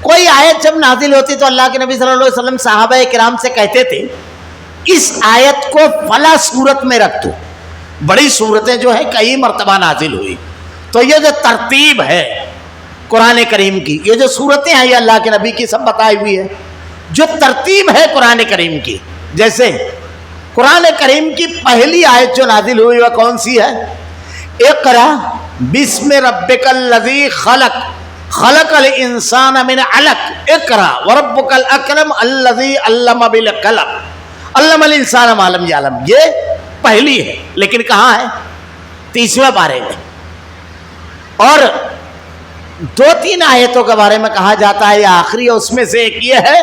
کوئی آیت جب نازل ہوتی تو اللہ کے نبی صلی اللہ علیہ وسلم صحابہ کرام سے کہتے تھے اس آیت کو فلاں سورت میں رکھ دو۔ بڑی سورتیں جو ہیں کئی مرتبہ نازل ہوئی، تو یہ جو ترتیب ہے قرآن کریم کی، یہ جو سورتیں ہیں یہ اللہ کے نبی کی سب بتائی ہوئی ہے۔ جو ترتیب ہے قرآن کریم کی، جیسے قرآن کریم کی پہلی آیت جو نازل ہوئی وہ کون سی ہے؟ اقرا بسم ربک الذی خلق خلق الانسان من علق اقرا وربک الاکرم الذی علم بالقلم علم الانسان ما لم یعلم۔ یہ پہلی ہے، لیکن کہاں ہے؟ 30ویں پارے میں۔ اور 2-3 آیتوں کے بارے میں کہا جاتا ہے، یہ آخری ہے، اس میں سے ایک یہ ہے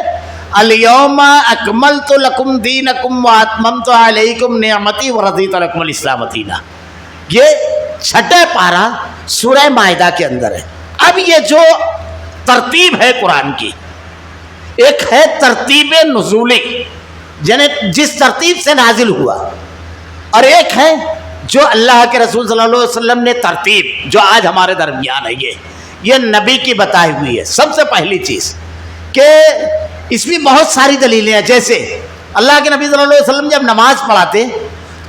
الیوم اکملت لکم دینکم واتممت علیکم نعمتی ورضیت لکم الاسلام دینا۔ یہ 6 پارہ سورہ مائدہ کے اندر ہے۔ اب یہ جو ترتیب ہے قرآن کی، ایک ہے ترتیب نزولی، یعنی جس ترتیب سے نازل ہوا، اور ایک ہے جو اللہ کے رسول صلی اللہ علیہ وسلم نے ترتیب جو آج ہمارے درمیان ہے، یہ نبی کی بتائی ہوئی ہے۔ سب سے پہلی چیز کہ اس میں بہت ساری دلیلیں ہیں، جیسے اللہ کے نبی صلی اللہ علیہ وسلم جب نماز پڑھاتے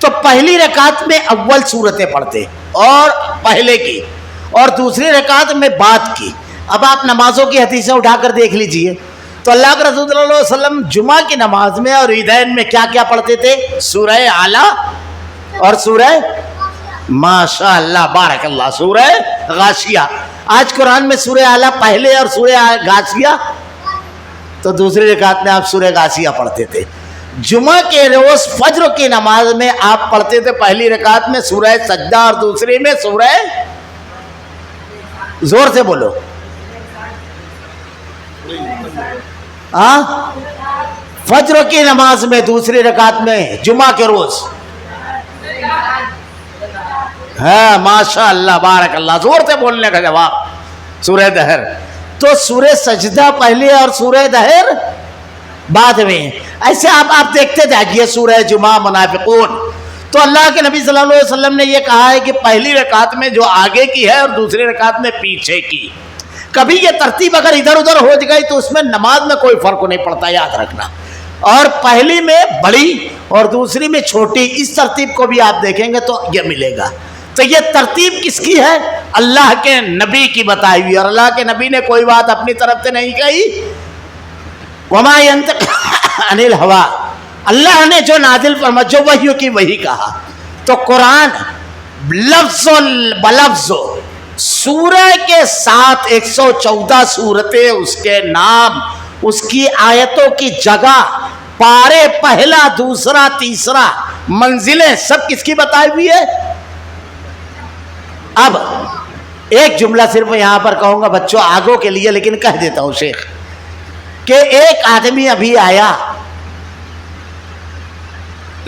تو پہلی رکعت میں اول صورتیں پڑھتے اور پہلے کی، اور دوسری رکعت میں بعد کی۔ اب آپ نمازوں کی حدیثیں اٹھا کر دیکھ لیجئے تو اللہ کے رسول صلی اللہ علیہ وسلم جمعہ کی نماز میں اور عیدین میں کیا کیا پڑھتے تھے؟ سورہ اعلیٰ اور سورہ ماشاء اللہ بارک اللہ سورہ غاشیہ۔ آج قرآن میں سورہ اعلیٰ پہلے اور سورہ غاشیہ، تو دوسری رکعت میں آپ سورہ غاشیہ پڑھتے تھے۔ جمعہ کے روز فجر کی نماز میں آپ پڑھتے تھے پہلی رکعت میں سورہ سجدہ اور دوسری میں سورہ، زور سے بولو، فجر کی نماز میں دوسری رکعت میں جمعہ کے روز، ہاں ماشاء اللہ بارک اللہ، زور سے بولنے کا جواب، سورہ دہر۔ تو سورہ سجدہ پہلے اور سورہ دہر بعد میں۔ ایسے آپ دیکھتے جائیے سورہ جمعہ، منافقون، تو اللہ کے نبی صلی اللہ علیہ وسلم نے یہ کہا ہے کہ پہلی رکعت میں جو آگے کی ہے اور دوسری رکعت میں پیچھے کی۔ کبھی یہ ترتیب اگر ادھر ادھر ہو گئی تو اس میں نماز میں کوئی فرق نہیں پڑتا، یاد رکھنا۔ اور پہلی میں بڑی اور دوسری میں چھوٹی، اس ترتیب کو بھی آپ دیکھیں گے تو یہ ملے گا۔ تو یہ ترتیب کس کی ہے؟ اللہ کے نبی کی بتائی ہوئی، اور اللہ کے نبی نے کوئی بات اپنی طرف سے نہیں کہی۔ وما ينطق عن الهوى، اللہ نے جو نازل فرما، جو وحی کی وہی کہا۔ تو قرآن لفظ بلفظ سورہ کے ساتھ 114 سورتیں، اس کے نام، اس کی آیتوں کی جگہ، پارے پہلا دوسرا تیسرا، منزلیں سب کس کی بتائی ہوئی ہے۔ اب ایک جملہ صرف یہاں پر کہوں گا بچوں آگوں کے لیے، لیکن کہہ دیتا ہوں شیخ، کہ ایک آدمی ابھی آیا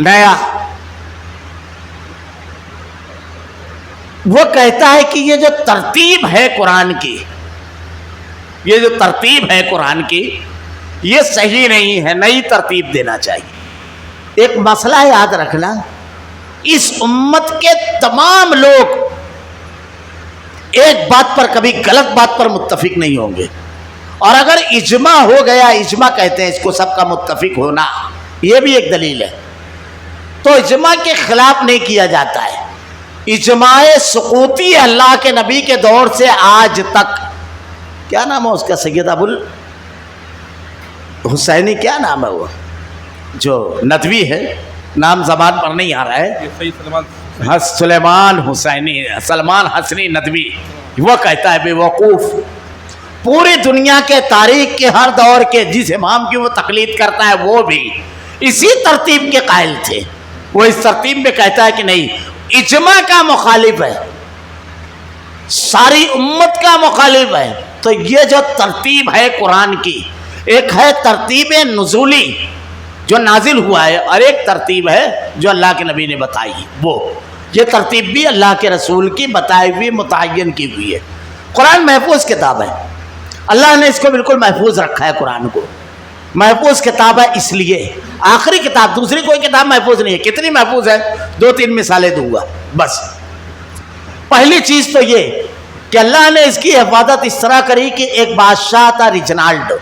نیا، وہ کہتا ہے کہ یہ جو ترتیب ہے قرآن کی، یہ جو ترتیب ہے قرآن کی، یہ صحیح نہیں ہے، نئی ترتیب دینا چاہیے۔ ایک مسئلہ یاد رکھنا، اس امت کے تمام لوگ ایک بات پر، کبھی غلط بات پر متفق نہیں ہوں گے، اور اگر اجماع ہو گیا، اجماع کہتے ہیں اس کو، سب کا متفق ہونا، یہ بھی ایک دلیل ہے، تو اجماع کے خلاف نہیں کیا جاتا ہے۔ اجماع سقوطی اللہ کے نبی کے دور سے آج تک، کیا نام ہے اس کا، سید ابو الحسینی، کیا نام ہے وہ جو ندوی ہے، نام زبان پر نہیں آ رہا ہے، سلیمان حسینی، سلمان حسنی ندوی، وہ کہتا ہے بے وقوف، پوری دنیا کے تاریخ کے ہر دور کے جس امام کی وہ تقلید کرتا ہے وہ بھی اسی ترتیب کے قائل تھے۔ وہ اس ترتیب میں کہتا ہے کہ نہیں، اجماع کا مخالف ہے، ساری امت کا مخالف ہے۔ تو یہ جو ترتیب ہے قرآن کی، ایک ہے ترتیب نزولی جو نازل ہوا ہے، اور ایک ترتیب ہے جو اللہ کے نبی نے بتائی، وہ یہ ترتیب بھی اللہ کے رسول کی بتائی ہوئی، متعین کی ہوئی ہے۔ قرآن محفوظ کتاب ہے، اللہ نے اس کو بالکل محفوظ رکھا ہے، قرآن کو محفوظ کتاب ہے، اس لیے آخری کتاب، دوسری کوئی کتاب محفوظ نہیں ہے۔ کتنی محفوظ ہے؟ 2-3 مثالیں دوں گا بس۔ پہلی چیز تو یہ کہ اللہ نے اس کی حفاظت اس طرح کری کہ ایک بادشاہ تھا ریجنالڈو،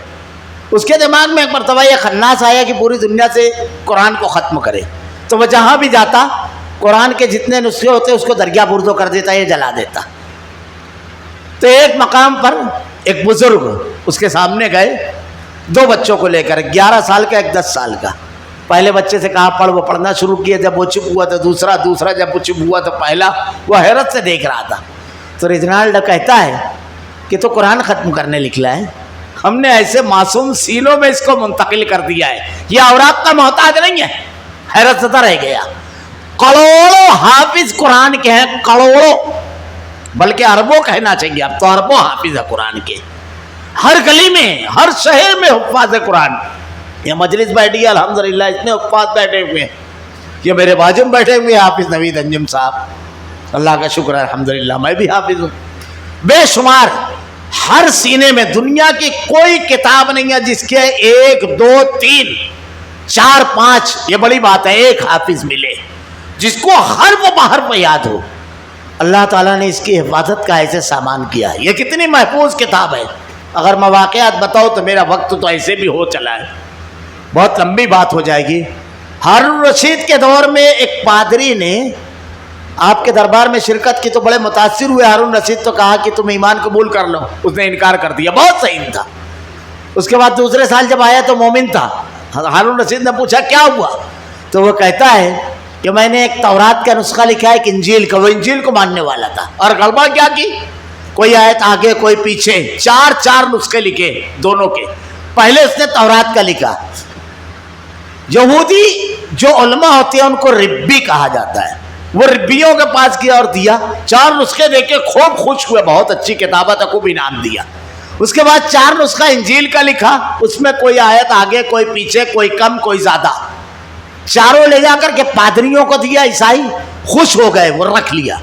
اس کے دماغ میں ایک مرتبہ یہ خناس آیا کہ پوری دنیا سے قرآن کو ختم کرے، تو وہ جہاں بھی جاتا قرآن کے جتنے نسخے ہوتے اس کو دریا بردو کر دیتا، یہ جلا دیتا۔ تو ایک مقام پر ایک بزرگ اس کے سامنے گئے، 2 بچوں کو لے کر، 11 سال کا، ایک 10 سال کا۔ پہلے بچے سے کہا پڑھ، وہ پڑھنا شروع کیا، جب وہ چپ ہوا تو دوسرا جب وہ چپ ہوا تو پہلا، وہ حیرت سے دیکھ رہا تھا۔ تو ریجنالڈ کہتا ہے کہ تو قرآن ختم کرنے نکلا ہے، ہم نے ایسے معصوم سینوں میں اس کو منتقل کر دیا ہے، یہ اوراق کا محتاج نہیں ہے۔ حیرت زدہ رہ گیا۔ کروڑوں حافظ قرآن کے ہیں، کروڑوں، بلکہ اربوں کہنا چاہیے، اب تو اربوں حافظ ہے قرآن کے، ہر گلی میں، ہر شہر میں حفاظ قرآن۔ یہ مجلس بیٹھی ہے الحمدللہ، اتنے حفاظ بیٹھے ہوئے ہیں، یہ میرے بازو میں بیٹھے ہوئے حافظ نوید انجم صاحب، اللہ کا شکر ہے الحمدللہ، میں بھی حافظ ہوں۔ بے شمار، ہر سینے میں، دنیا کی کوئی کتاب نہیں ہے جس کے 1 2 3 4 5، یہ بڑی بات ہے، ایک حافظ ملے جس کو حرف بحرف یاد ہو۔ اللہ تعالیٰ نے اس کی حفاظت کا ایسے سامان کیا ہے، یہ کتنی محفوظ کتاب ہے۔ اگر میں واقعات بتاؤ تو میرا وقت تو ایسے بھی ہو چلا ہے، بہت لمبی بات ہو جائے گی. ہارون رشید کے دور میں ایک پادری نے آپ کے دربار میں شرکت کی تو بڑے متاثر ہوئے ہارون رشید، تو کہا کہ تم ایمان قبول کر لو. اس نے انکار کر دیا، بہت صحیح تھا. اس کے بعد دوسرے سال جب آیا تو مومن تھا. ہارون رشید نے پوچھا کیا ہوا؟ تو وہ کہتا ہے کہ میں نے ایک تورات کا نسخہ لکھا ہے، ایک انجیل کا. وہ انجیل کو ماننے والا تھا اور غلبہ کیا کی، کوئی آیت آگے کوئی پیچھے، چار نسخے لکھے دونوں کے. پہلے اس نے تورات کا لکھا. یہودی جو علماء ہوتے ہیں ان کو ربی کہا جاتا ہے، وہ ربیوں کے پاس گیا اور دیا. 4 نسخے دے کے خوب خوش ہوئے، بہت اچھی کتابت ہے، خوب انعام دیا. اس کے بعد 4 نسخہ انجیل کا لکھا، اس میں کوئی آیت آگے کوئی پیچھے، کوئی کم کوئی زیادہ. چاروں لے جا کر کے پادریوں کو دیا. عیسائی خوش ہو گئے، وہ رکھ لیا.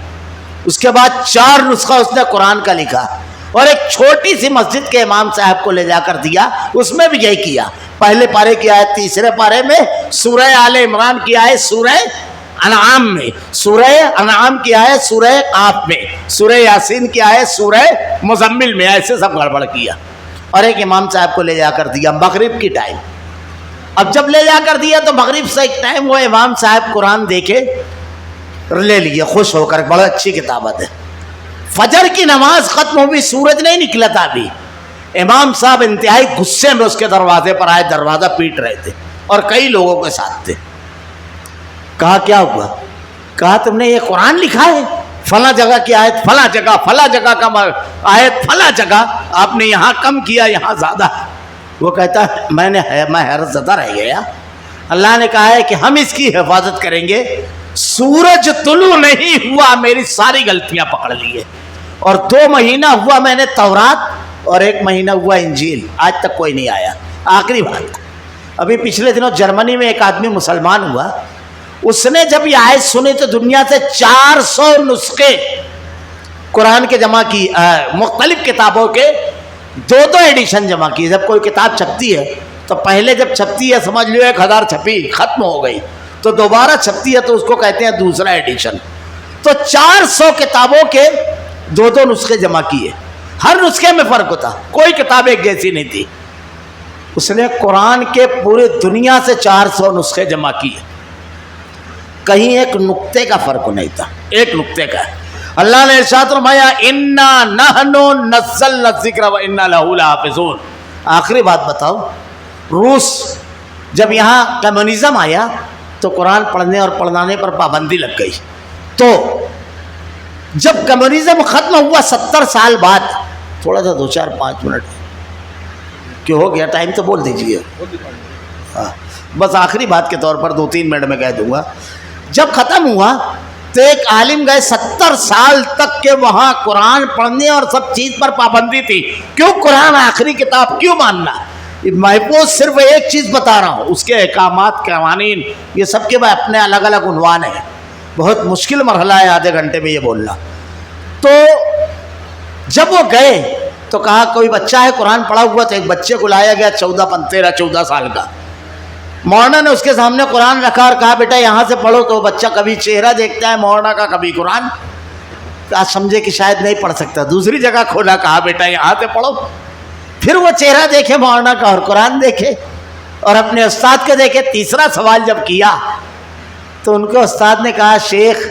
اس کے بعد 4 نسخہ اس نے قرآن کا لکھا اور ایک چھوٹی سی مسجد کے امام صاحب کو لے جا کر دیا. اس میں بھی یہی کیا. پہلے پارے کی آیت تیسرے پارے میں، سورہ آل عمران کی آیت سورہ انعام میں، سورہ انعام کی آیت سورہ قاف میں، سورہ یاسین کی آیت سورہ مزمل میں. ایسے سب گڑبڑ کیا اور ایک امام صاحب کو لے جا کر دیا مغرب کی ٹائم. اب جب لے جا کر دیا تو مغرب سے ایک ٹائم وہ امام صاحب قرآن دیکھے، لے لیے خوش ہو کر، بڑا اچھی کتابت ہے. فجر کی نماز ختم ہوئی، سورج نہیں نکلا تھا ابھی. امام صاحب انتہائی غصے میں اس کے دروازے پر آئے، دروازہ پیٹ رہے تھے اور کئی لوگوں کے ساتھ تھے. کہا کیا ہوا؟ کہا تم نے یہ قرآن لکھا ہے، فلاں جگہ کی آیت فلاں جگہ، فلاں جگہ کا آیت فلاں جگہ، آپ نے یہاں کم کیا یہاں زیادہ. وہ کہتا ہے میں حیرت زدہ رہ گیا. اللہ نے کہا ہے کہ ہم اس کی حفاظت کریں گے. سورج طلوع نہیں ہوا میری ساری غلطیاں پکڑ لیے، اور 2 مہینہ ہوا میں نے تورات اور 1 مہینہ ہوا انجیل، آج تک کوئی نہیں آیا. آخری بات، ابھی پچھلے دنوں جرمنی میں ایک آدمی مسلمان ہوا. اس نے جب یہ آیت سنی تو دنیا سے 400 نسخے قرآن کے جمع کی، مختلف کتابوں کے 2 ایڈیشن جمع کی. جب کوئی کتاب چھپتی ہے تو پہلے جب چھپتی ہے سمجھ لو 1000 چھپی ختم ہو گئی، تو دوبارہ چھپتی ہے تو اس کو کہتے ہیں دوسرا ایڈیشن. تو 400 کتابوں کے 2 نسخے جمع کیے. ہر نسخے میں فرق ہوتا، کوئی کتاب ایک جیسی نہیں تھی. اس نے قرآن کے پورے دنیا سے 400 نسخے جمع کیے. کہیں ایک نقطے کا فرق نہیں تھا، ایک نقطے کا. اللہ نے ارشاد فرمایا انا نحن نزلنا الذکر وانا لہ لحافظون. آخری بات بتاؤ، روس جب یہاں کمیونزم آیا تو قرآن پڑھنے اور پڑھانے پر پابندی لگ گئی. تو جب کمیونزم ختم ہوا 70 سال بعد، تھوڑا سا 2 4 5 منٹ کیوں ہو گیا، ٹائم تو بول دیجیے. ہاں بس آخری بات کے طور پر 2 3 منٹ میں کہہ دوں گا. جب ختم ہوا تو ایک عالم گئے، 70 سال تک کے وہاں قرآن پڑھنے اور سب چیز پر پابندی تھی. کیوں قرآن آخری کتاب کیوں ماننا؟ محفوظ صرف ایک چیز بتا رہا ہوں، اس کے احکامات قوانین یہ سب کے اپنے الگ الگ عنوان ہیں. بہت مشکل مرحلہ ہے آدھے گھنٹے میں یہ بولنا. تو جب وہ گئے تو کہا کوئی بچہ ہے قرآن پڑھا ہوا، تو ایک بچے کو لایا گیا 14 سال کا. مولانا نے اس کے سامنے قرآن رکھا اور کہا بیٹا یہاں سے پڑھو. تو بچہ کبھی چہرہ دیکھتا ہے مولانا کا، کبھی قرآن. آج سمجھے کہ شاید نہیں پڑھ سکتا، دوسری جگہ کھولا، کہا بیٹا یہاں سے پڑھو. پھر وہ چہرہ دیکھے مولانا کا اور قرآن دیکھے اور اپنے استاد کے دیکھے. تیسرا سوال جب کیا تو ان کے استاد نے کہا شیخ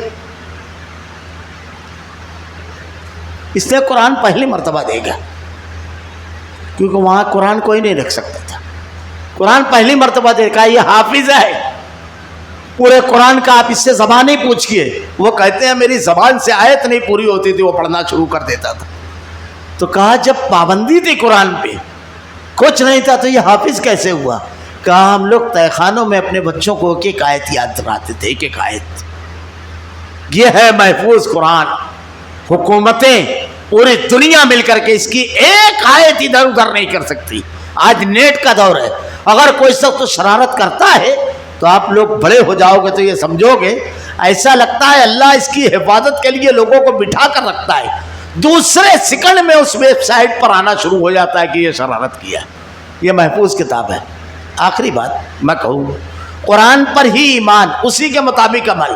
اس نے قرآن پہلی مرتبہ دے گا، کیونکہ وہاں قرآن کوئی نہیں رکھ سکتا تھا. قرآن پہلی مرتبہ دے گا، یہ حافظ ہے پورے قرآن کا، آپ اس سے زبان ہی پوچھئے. وہ کہتے ہیں میری زبان سے آیت نہیں پوری ہوتی تھی، وہ پڑھنا شروع کر دیتا تھا. تو کہا جب پابندی تھی قرآن پہ، کچھ نہیں تھا، تو یہ حافظ کیسے ہوا؟ کہا ہم لوگ تہہ خانوں میں اپنے بچوں کو ایک آیت یاد کراتے تھے، ایک آیت. یہ ہے محفوظ قرآن. حکومتیں پوری دنیا مل کر کے اس کی ایک آیت ادھر ادھر نہیں کر سکتی. آج نیٹ کا دور ہے، اگر کوئی شخص شرارت کرتا ہے تو آپ لوگ بڑے ہو جاؤ گے تو یہ سمجھو گے ایسا لگتا ہے اللہ اس کی حفاظت کے لیے لوگوں کو بٹھا کر رکھتا ہے. دوسرے سیکنڈ میں اس ویب سائٹ پر آنا شروع ہو جاتا ہے کہ یہ شرارت کیا. یہ محفوظ کتاب ہے. آخری بات میں کہوں، قرآن پر ہی ایمان، اسی کے مطابق عمل،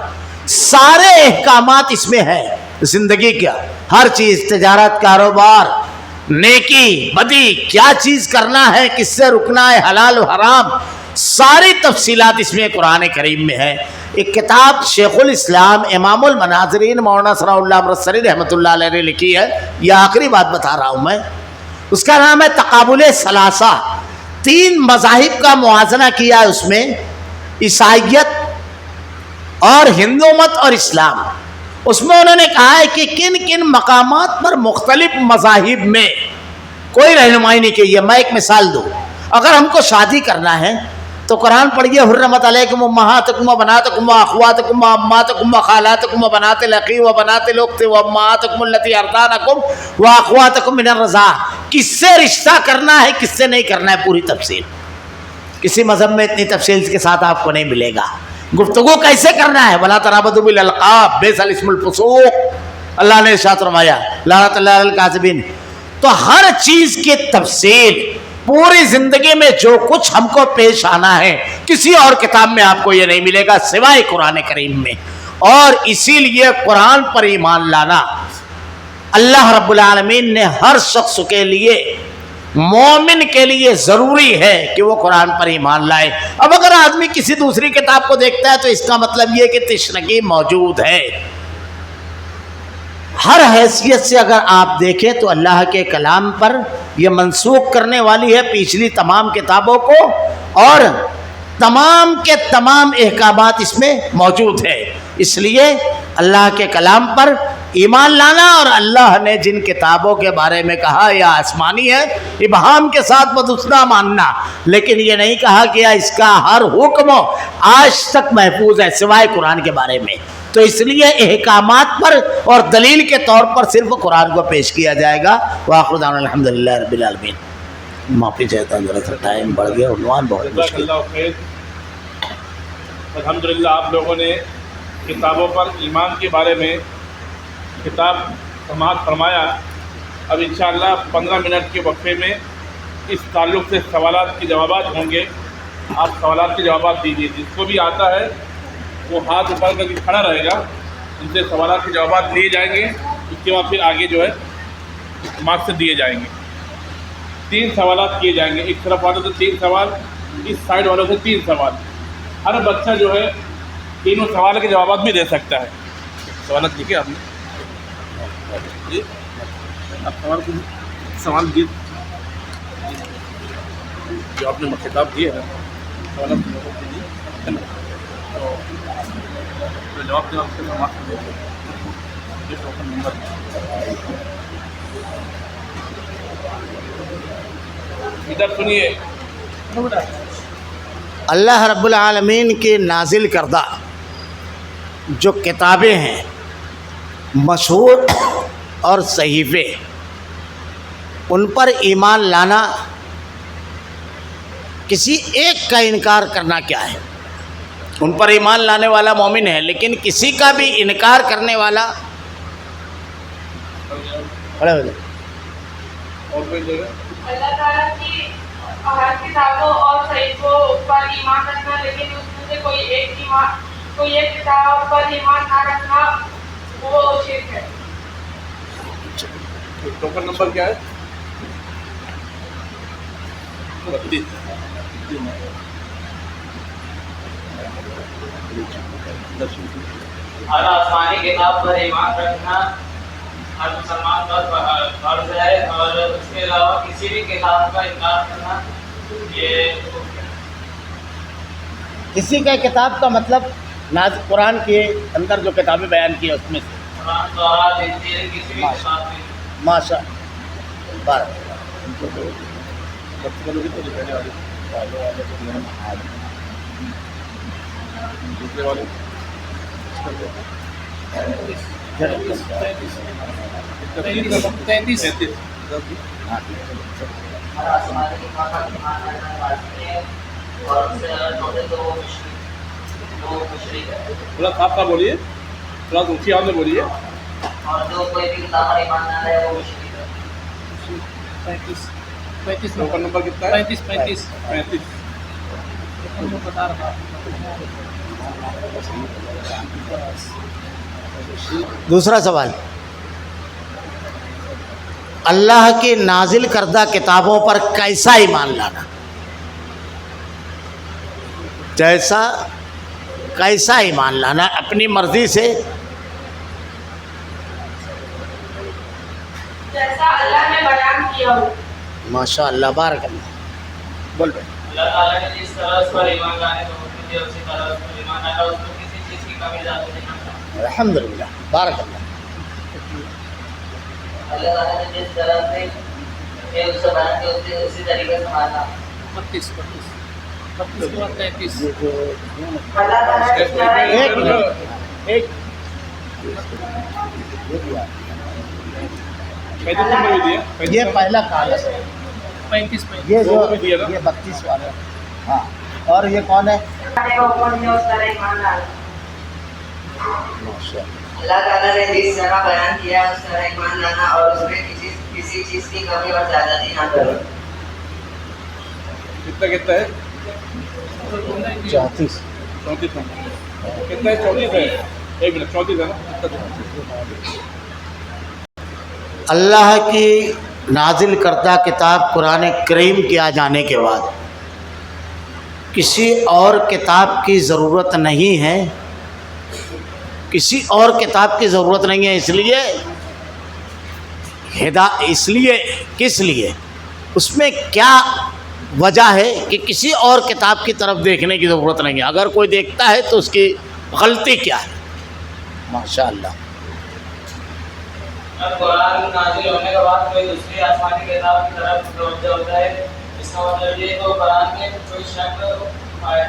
سارے احکامات اس میں ہیں. زندگی کیا ہر چیز، تجارت، کاروبار، نیکی، بدی، کیا چیز کرنا ہے، کس سے رکنا ہے، حلال و حرام، ساری تفصیلات اس میں قرآن کریم میں ہے. ایک کتاب شیخ الاسلام امام المناظرین مولانا ثناء اللہ امرتسری رحمۃ اللہ علیہ نے لکھی ہے. یہ آخری بات بتا رہا ہوں میں. اس کا نام ہے تقابل ثلاثہ. 3 مذاہب کا موازنہ کیا ہے اس میں، عیسائیت اور ہندو مت اور اسلام. اس میں انہوں نے کہا ہے کہ کن کن مقامات پر مختلف مذاہب میں کوئی رہنمائی نہیں کی ہے. میں ایک مثال دوں. اگر ہم کو شادی کرنا ہے تو قرآن پڑھیے حرمت علیکم امہاتکم و بناتکم و اخواتکم و اماتکم و خالاتکم و بنات الاخی و بنات الاخت و امہاتکم التی ارضعنکم و اخواتکم من الرضاع. کس سے رشتہ کرنا ہے کس سے نہیں کرنا ہے پوری تفصیل. کسی مذہب میں اتنی تفصیل کے ساتھ آپ کو نہیں ملے گا. گفتگو کیسے کرنا ہے، ولا ترابطوا بالالقاب بئس الاسم الفسوق، اللہ نے ارشاد فرمایا لعنت اللہ علی الکاذبین. تو ہر چیز کی تفصیل پوری زندگی میں جو کچھ ہم کو پیش آنا ہے کسی اور کتاب میں آپ کو یہ نہیں ملے گا سوائے قرآن کریم میں. اور اسی لیے قرآن پر ایمان لانا اللہ رب العالمین نے ہر شخص کے لیے، مومن کے لیے ضروری ہے کہ وہ قرآن پر ایمان لائے. اب اگر آدمی کسی دوسری کتاب کو دیکھتا ہے تو اس کا مطلب یہ کہ تشنگی موجود ہے. ہر حیثیت سے اگر آپ دیکھیں تو اللہ کے کلام پر یہ منسوخ کرنے والی ہے پچھلی تمام کتابوں کو، اور تمام کے تمام احکامات اس میں موجود ہے. اس لیے اللہ کے کلام پر ایمان لانا، اور اللہ نے جن کتابوں کے بارے میں کہا یا آسمانی ہے ابہام کے ساتھ بدسنا ماننا، لیکن یہ نہیں کہا کہ اس کا ہر حکم آج تک محفوظ ہے سوائے قرآن کے بارے میں. تو اس لیے احکامات پر اور دلیل کے طور پر صرف قرآن کو پیش کیا جائے گا. وآخر دعوانا الحمدللہ رب العالمین. معافی چاہتا ہوں ذرا سا ٹائم بڑھ گیا، عنوان بہت مشکل. الحمدللہ آپ لوگوں نے کتابوں پر ایمان کے بارے میں کتاب سماعت فرمایا. اب انشاءاللہ 15 منٹ کے وقفے میں اس تعلق سے سوالات کے جوابات ہوں گے. آپ سوالات کے جوابات دیجیے. جس کو بھی آتا ہے وہ ہاتھ اوپر کر کے کھڑا رہے گا. ان سے سوالات کے جوابات لیے جائیں گے. اس کے بعد پھر آگے جو ہے مارکس دیے جائیں گے. 3 سوالات کیے جائیں گے. ایک طرف والوں سے 3 سوال، اس سائڈ والوں سے 3 سوال. ہر بچہ جو ہے تینوں سوال کے جوابات بھی دے سکتا ہے. سوالات لکھے آپ نے جی؟ آپ سوال جو آپ نے خطاب دیے ہیں سوالات جواب دیں. ادھر سنیے. اللہ رب العالمین کے نازل کردہ جو کتابیں ہیں مشہور اور صحیفے، ان پر ایمان لانا، کسی ایک کا انکار کرنا کیا ہے؟ ان پر ایمان لانے والا مومن ہے، لیکن کسی کا بھی انکار کرنے والا کھڑے ہو جائے. اور کوئی جگہ اللہ تعالیٰ کی ہر کتابوں اور صحیفوں پر ایمان رکھنا، لیکن اس میں سے کوئی ایک کتاب پر ایمان نہ رکھنا وہ شرک ہے. ٹوکن نمبر کیا ہے؟ 32. ہر آسمانی کتاب پر ایمان رکھنا ہر مسلمان پر فرض ہے، اور اس کے علاوہ کسی بھی کتاب کا انکار کرنا یہ کسی کا کتاب کا مطلب قرآن کے اندر جو کتابیں بیان کی ہیں اس میں سے قرآن تورات انجیل کسی بھی کتاب میں. ماشاء بارہ دوسرے والے 33. ہر آسمانی کتاب پر ایمان رکھنا لازمی ہے، اور اس سے الگ ہوتے تو وہ مشرک ہے. تھوڑا صاف صاف بولیے، تھوڑا اونچی آواز میں بولیے. اور جو کوئی بھی کتاب پر ایمان نہ لائے وہ مشرک ہے. 35 ٹوکن نمبر کتنا ہے؟ 35. بتا رہا. دوسرا سوال، اللہ کی نازل کردہ کتابوں پر کیسا ایمان لانا؟ جیسا کیسا ایمان لانا اپنی مرضی سے جیسا اللہ نے بیان کیا ہو. ماشاء اللہ بارک اللہ بول بھائی اللہ تعالیٰ نے جس طرح اس پر ایمان لانے کو حکم دیا اسی طرح اس پر ایمان لانا اس کو کسی چیز کی کمی زیادہ نہیں کرتا. الحمدللہ بارک اللہ اللہ تعالیٰ نے جس طرح سے یہ اس سے بیان کیا اسی طریقے سے ماننا. اللہ تعالیٰ نے جس طرح ایک منٹ ایک یہ پہلا کاغذ ہے 35 یہ جو بھی دیا نا؟ یہ 32 والا ہے. ہاں اور یہ کون ہے کو حکم دیا اس طرح ایمان لانا. ماشاء اللہ. اللہ تعالیٰ نے جس طرح بیان کیا اس طرح ایمان لانا اور اس میں کسی چیز کی کمی اور زیادتی نہ کرو. کتنا ہے 34 34 کتنا ہے 34 ہے. ایک منٹ 34 ہے نا. اللہ کی نازل کردہ کتاب قرآن کریم کے آ جانے کے بعد کسی اور کتاب کی ضرورت نہیں ہے. کسی اور کتاب کی ضرورت نہیں ہے. اس لیے کس لیے اس میں کیا وجہ ہے کہ کسی اور کتاب کی طرف دیکھنے کی ضرورت نہیں ہے. اگر کوئی دیکھتا ہے تو اس کی غلطی کیا ہے. ماشاء اللہ. اور قرآن نازل ہونے کے بعد کوئی دوسری آسمانی کتاب کی طرف متوجہ ہوتا ہے اس کا مطلب یہ کہ قرآن میں کوئی شک آیا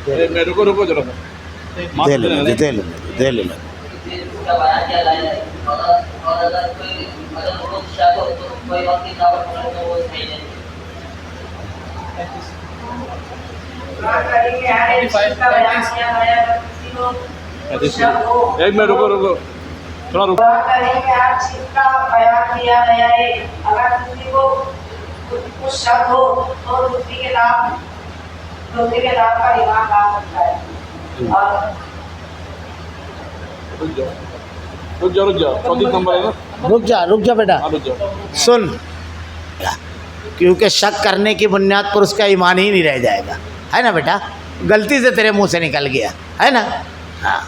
میں رکو ذرا دے لیں اس کا بیان کیا جائے اور اگر کوئی شک ہو تو کوئی وقت کی کتاب پڑھے تو وہ صحیح نہیں. قرآن کریم میں ہر ایک چیز کا بیان کیا گیا ہے. اگر کسی کو شک ہو ایک منٹ رکو تھوڑا رکو. قرآن کریم میں ہر چیز کا بیان کیا گیا ہے. اگر کسی کو کچھ شک ہو تو دوسری کتاب پر ایمان لا سکتا ہے. اور رک جاؤ 34 نمبر ہے نا. رک جا بیٹا ہاں رک جاؤ. سن. کیونکہ شک کرنے کی بنیاد پر اس کا ایمان ہی نہیں رہ جائے گا. ہے نا بیٹا. غلطی سے تیرے منہ سے نکل گیا ہے نا. ہاں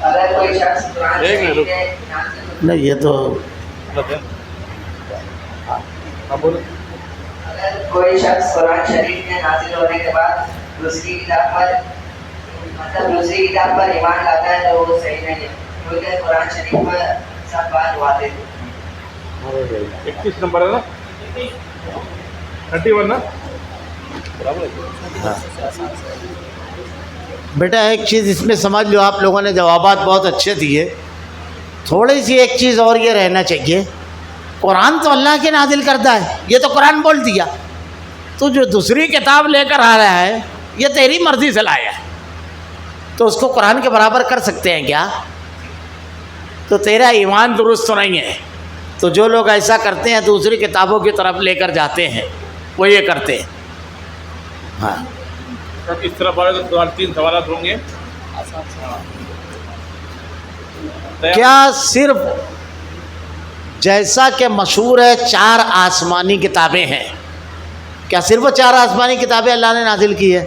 اگر کوئی شخص قرآن ایک منٹ شریف کے نہیں یہ تو ہاں بولو. اگر کوئی شخص قرآن شریف کے نازل ہونے کے بعد دوسری کتاب پر ایمان لاتا ہے تو وہ صحیح نہیں ہے کیونکہ قرآن شریف پر سب بات واضح ہے. 31 نمبر ہے نا. 31 نا. بیٹا ایک چیز اس میں سمجھ لو. آپ لوگوں نے جوابات بہت اچھے دیے. تھوڑی سی ایک چیز اور یہ رہنا چاہیے. قرآن تو اللہ کے نازل کردہ ہے. یہ تو قرآن بول دیا. تو جو دوسری کتاب لے کر آ رہا ہے یہ تیری مرضی سے لایا ہے تو اس کو قرآن کے برابر کر سکتے ہیں کیا؟ تو تیرا ایمان درست تو نہیں ہے. تو جو لوگ ایسا کرتے ہیں دوسری کتابوں کی طرف لے کر جاتے ہیں وہ یہ کرتے ہیں. ہاں اس طرح پڑھے تو 3 سوالات ہوں گے. کیا صرف جیسا کہ مشہور ہے 4 آسمانی کتابیں ہیں. کیا صرف 4 آسمانی کتابیں اللہ نے نازل کی ہے؟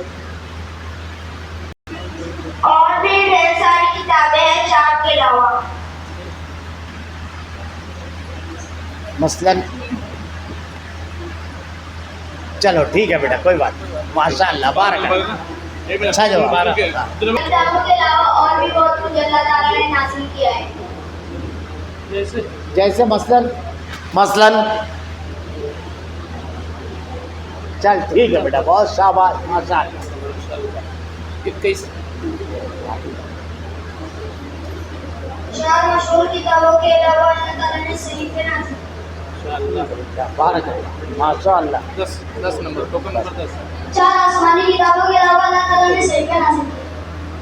اور بھی ڈھیر ساری کتابیں ہیں 4 کے علاوہ. مثلاً چلو ٹھیک ہے بیٹا کوئی بات نہیں. ماشاء اللہ بارک اللہ. اچھا جواب. کتابوں کے علاوہ اور بھی بہت کچھ اللہ تعالیٰ نے نازل کیا ہے. جیسے مثلاً چل ٹھیک ہے بیٹا بہت شاباش ماشاء اللہ. 21 4 مشہور کتابوں کے علاوہ اللہ تعالیٰ نے صحیفے نازل کیے. بارک اللہ ماشاء اللہ. 10 نمبر ٹوکن نمبر 10. 4 آسمانی کتابوں کے علاوہ اللہ تعالیٰ نے صحیفے نازل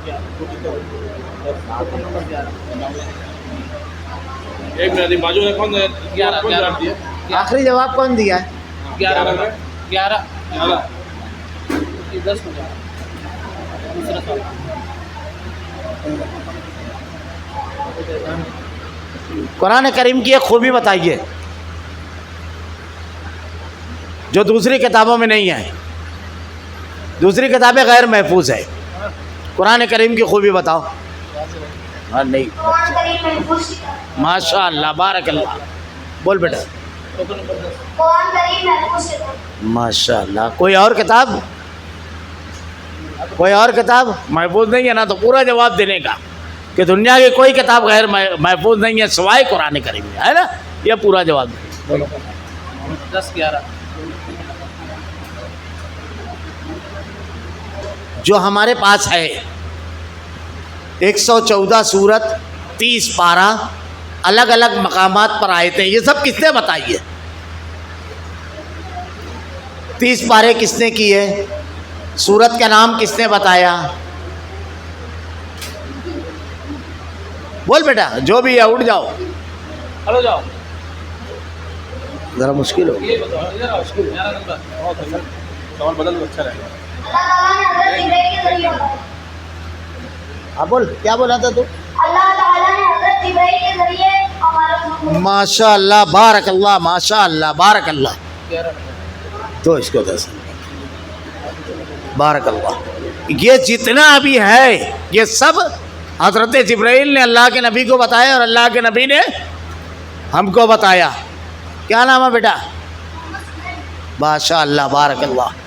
کیے. ایک منٹ باجو ہے کون 11 آخری جواب کون دیا ہے؟ 11 10 قرآن کریم کی ایک خوبی بتائیے. جو دوسری کتابوں میں نہیں ہے. دوسری کتابیں غیر محفوظ ہے. قرآن کریم کی خوبی بتاؤ. ہاں نہیں, قرآن کریم محفوظ کتاب. ماشاء اللہ, بارک اللہ. بول بیٹا. قرآن کریم محفوظ کتاب. ماشاء اللہ. کوئی اور کتاب؟ کوئی اور کتاب محفوظ نہیں ہے نا, تو پورا جواب دینے کا کہ دنیا کی کوئی کتاب غیر محفوظ نہیں ہے سوائے قرآن کریم ہے نا, یہ پورا جواب دے. 10-11 جو ہمارے پاس ہے 114 سورت, 30 پارہ, الگ الگ مقامات پر آیتیں, یہ سب کس نے بتائی ہے؟ 30 پارے کس نے کیے؟ سورت کا نام کس نے بتایا؟ بول بیٹا, جو بھی ہے اٹھ جاؤ. ہلو جاؤ. ذرا مشکل ہو. یہ بتاؤ میرا نمبر سوال بدل تو اچھا رہے گا. ہاں بول, کیا بولا تھا تو؟ اللہ تعالیٰ نے حضرت جبرائیل کے ذریعے ہمارے ماشاء اللہ, بارک اللہ, ماشاء اللہ, بارک اللہ. 11 نمبر. تو اس کو 10. بارک اللہ. یہ جتنا ابھی ہے یہ سب حضرت جبرائیل نے اللہ کے نبی کو بتایا, اور اللہ کے نبی نے ہم کو بتایا. کیا نام ہے بیٹا؟ ماشاء اللہ, بارک اللہ.